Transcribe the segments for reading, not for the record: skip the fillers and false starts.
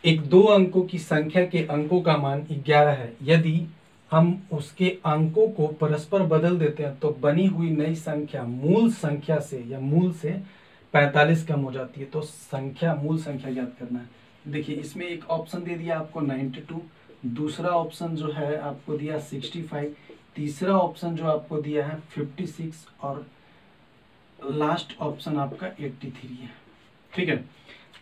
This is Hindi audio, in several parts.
एक दो अंकों की संख्या के अंकों का मान 11 है। यदि हम उसके अंकों को परस्पर बदल देते हैं तो बनी हुई नई संख्या मूल संख्या से या मूल से 45 कम हो जाती है। तो संख्या मूल संख्या ज्ञात करना है। देखिए इसमें एक ऑप्शन दे दिया आपको 92, दूसरा ऑप्शन जो है आपको दिया 65, तीसरा ऑप्शन जो आपको दिया है 56 और लास्ट ऑप्शन आपका 83 है। ठीक है,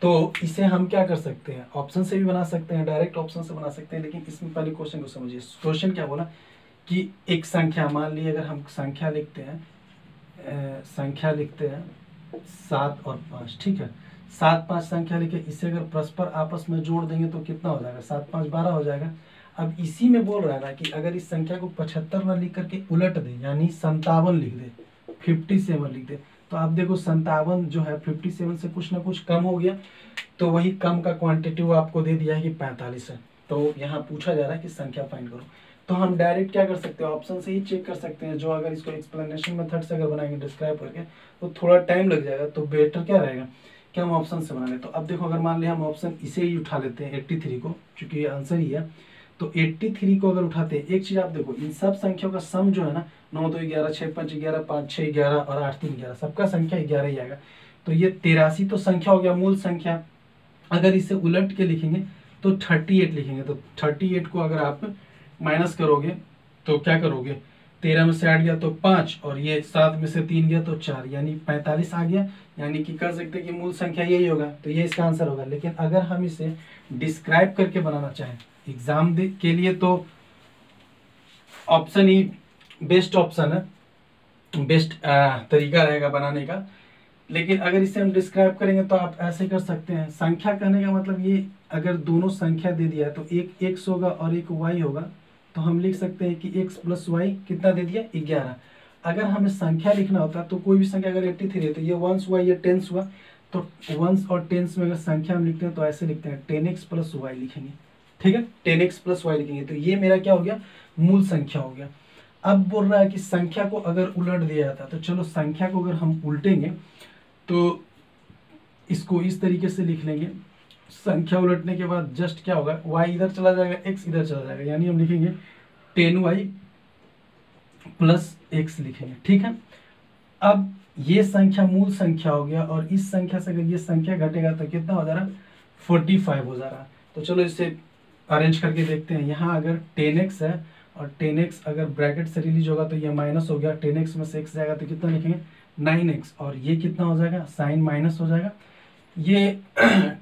तो इसे हम क्या कर सकते हैं, ऑप्शन से भी बना सकते हैं, डायरेक्ट ऑप्शन से बना सकते हैं। लेकिन इसमें पहले क्वेश्चन को समझिए। क्वेश्चन क्या बोला कि एक संख्या, मान लीजिए अगर हम संख्या लिखते हैं 7 और 5। ठीक है, 7 5 संख्या लिखे, इसे अगर परस्पर आपस में जोड़ देंगे तो कितना हो जाएगा, 7 5 12 हो जाएगा। अब इसी में बोल रहा है ना कि अगर इस संख्या को 75 ना लिख करके उलट दे, यानी 57 लिख दे, 57 लिख दे, तो आप देखो 57 जो है 57 से कुछ ना कुछ कम हो गया, तो वही कम का क्वांटिटिव आपको दे दिया है कि 45 है। तो यहाँ पूछा जा रहा है कि संख्या फाइंड करो। तो हम डायरेक्ट क्या कर सकते हैं, ऑप्शन से ही चेक कर सकते हैं। जो अगर इसको एक्सप्लेनेशन मेथड से अगर बनाएंगे डिस्क्राइब करके तो थोड़ा टाइम लग जाएगा, तो बेटर क्या रहेगा कि हम ऑप्शन से बना लें। तो अब देखो अगर मान लिया हम ऑप्शन इसे ही उठा लेते हैं 83 को, चूंकि ये आंसर ही है, तो 83 को अगर उठाते हैं, एक चीज आप देखो, इन सब संख्याओं का सम जो है ना, 9 2 11, 6 5 11, 5 6 11 और 8 3 11, सबका संख्या 11 ही आएगा। तो ये 83 तो संख्या हो गया मूल संख्या। अगर इसे उलट के लिखेंगे तो 38 लिखेंगे। तो 38 को अगर आप माइनस करोगे तो क्या करोगे, 13 में से 8 गया तो 5 और ये 7 में से 3 गया तो 4, यानी 45 आ गया। यानी कि कर सकते हैं कि मूल संख्या यही होगा, तो ये इसका आंसर होगा। लेकिन अगर हम इसे डिस्क्राइब करके बनाना चाहें एग्जाम के लिए तो ऑप्शन ही बेस्ट ऑप्शन है, बेस्ट तरीका रहेगा बनाने का। लेकिन अगर इसे हम डिस्क्राइब करेंगे तो आप ऐसे कर सकते हैं। संख्या कहने का मतलब ये, अगर दोनों संख्या दे दिया है तो एक x होगा और एक y होगा, तो हम लिख सकते हैं कि x प्लस वाई कितना दे दिया, 11। अगर हमें संख्या लिखना होता तो कोई भी संख्या अगर 83 है तो ये वंस हुआ, ये टेंस हुआ, तो वंस और टेंस में अगर संख्या हम लिखते हैं तो ऐसे लिखते हैं 10x प्लस वाई लिखेंगे। ठीक है, 10x प्लस वाई लिखेंगे, तो ये मेरा क्या हो गया, मूल संख्या हो गया। अब बोल रहा है कि संख्या को अगर उलट दिया जाता, तो चलो संख्या को अगर हम उल्टेंगे तो इसको इस तरीके से लिख लेंगे। संख्या उलटने के बाद जस्ट क्या होगा, y इधर चला जाएगा, x इधर चला जाएगा, यानी हम लिखेंगे 10y प्लस x लिखेंगे। ठीक है, अब ये संख्या मूल संख्या हो गया और इस संख्या से अगर ये संख्या घटेगा तो कितना हो जा रहा, 45 हो जा रहा। तो चलो इसे अरेंज करके देखते हैं। यहाँ अगर 10x है और 10x अगर ब्रैकेट से रिलीज होगा तो ये माइनस हो गया, 10x में से x जाएगा तो कितना लिखेंगे, 9x, और ये कितना हो जाएगा, साइन माइनस हो जाएगा, ये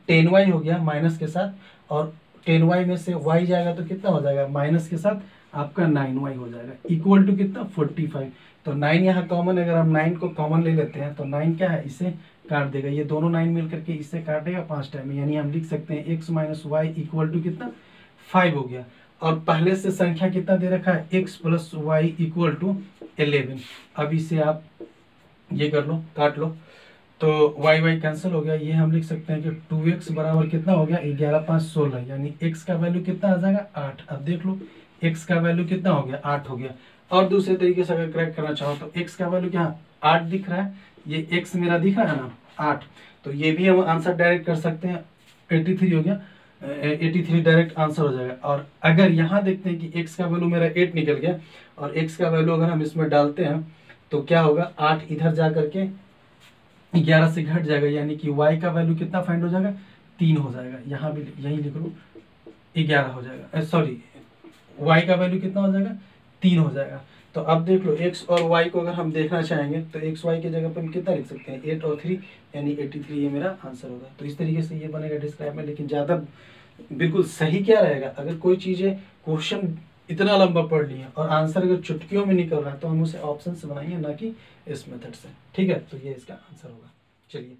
10y हो गया माइनस के साथ, और 10y में से y जाएगा तो कितना हो जाएगा, माइनस के साथ आपका 9y हो जाएगा, इक्वल टू कितना, 45। तो 9 यहाँ कॉमन, अगर हम 9 को कॉमन ले लेते हैं तो 9 क्या है, इसे काट देगा, ये दोनों 9 मिल करके इससे काटेगा 5 टाइम, यानी हम लिख सकते हैं x minus y equal to कितना, 5 हो गया। और पहले से संख्या कितना दे रखा है, x plus y equal to 11। अब इसे आप ये कर लो, काट लो, तो y y कैंसिल हो गया। ये हम लिख सकते हैं कि 2x बराबर कितना हो गया, 11 5 16, यानी x का वैल्यू कितना आ जाएगा, 8। अब देख लो x का वैल्यू कितना हो गया, 8 हो गया। और दूसरे तरीके से अगर क्रैक करना चाहो तो x का वैल्यू क्या 8 दिख रहा है, ये x मेरा दिख रहा है ना 8, तो ये भी हम आंसर डायरेक्ट कर सकते हैं, 83 हो गया, 83 डायरेक्ट आंसर हो जाएगा। और अगर यहाँ देखते हैं कि x का वैल्यू मेरा 8 निकल गया और x का वैल्यू अगर हम इसमें डालते हैं तो क्या होगा, 8 इधर जा करके 11 से घट जाएगा, यानी कि y का वैल्यू कितना फाइंड हो जाएगा, 3 हो जाएगा। यहाँ भी यही लिख लो, 11 हो जाएगा, सॉरी y का वैल्यू कितना हो जाएगा, 3 हो जाएगा। तो अब देख लो x और y को अगर हम देखना चाहेंगे तो x y की जगह पर हम कितना लिख सकते हैं, 8 और 3, यानी 83, ये मेरा आंसर होगा। तो इस तरीके से ये बनेगा डिस्क्राइब में। लेकिन ज़्यादा बिल्कुल सही क्या रहेगा, अगर कोई चीज़ें क्वेश्चन इतना लंबा पढ़ लिया और आंसर अगर चुटकियों में निकल रहा है तो हम उसे ऑप्शन से बनाएंगे, ना कि इस मेथड से। ठीक है, तो ये इसका आंसर होगा। चलिए।